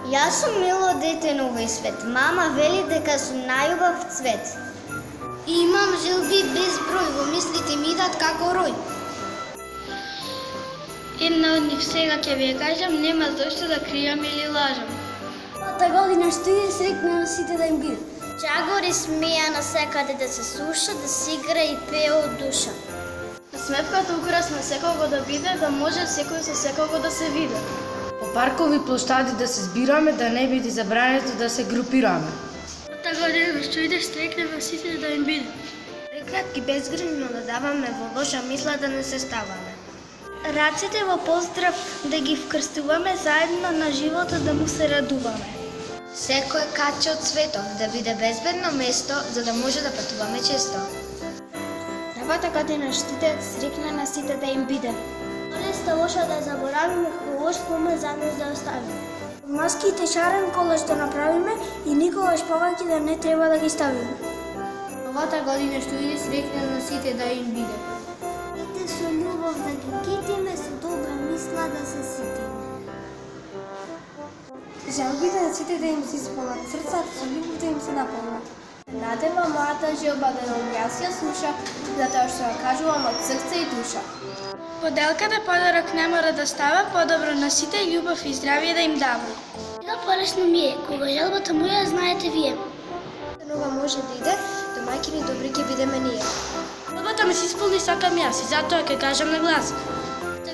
Јас сум мило дете на овој свет. Мама вели дека сум најубав цвет. И имам желби безброј, во мислите ми идат како рој. Една од нив сега ќе ви ја кажам, нема зошто да кријам или лажам. Новата година што иде, среќна на сите да им биде. Чагори смеја на секаде да се слуша, да се игра и пее од душа. Сметката украсна секого да биде, да може секој со секого да се види. По паркови площади да се збираме, да не биде забрането да се групираме. Новата година што иде, стрекнеме сите да им биде. Прекратки безгрижно да даваме, во лоша мисла да не се ставаме. Раците во поздрав да ги вкрстуваме, заедно на животот да му се радуваме. Секој каче од светот да биде безбедно место, за да може да патуваме често. Новата година што иде, среќна на сите да им биде. Леста лоша да заборавиме, лош спомен за нас да оставиме. Маските шарен колаш да направиме и никогаш повеќе да не треба да ги ставиме. Новата година што иде, среќна на сите да им биде. Ите со љубов да ги китиме, со добра мисла да се ситиме. Желбите на сите да им се исполнат, срцата со љубов да им се наполнат. Надева мојата желба да нам јас ја слуша, затоа што ја кажувам од срце и душа. Поделката подарок не мора да става, подобро на сите љубов и здравје да им дава. Сега полесно ми е, кога желбата моја знаете вие. Нова може да иде, домаќини добри ќе бидеме ние. Желбата ми се исполни, сакам јас и затоа ќе кажам на глас.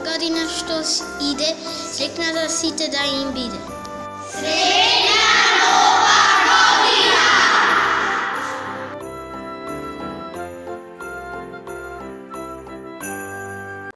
Година што иде, среќна да сите да им биде.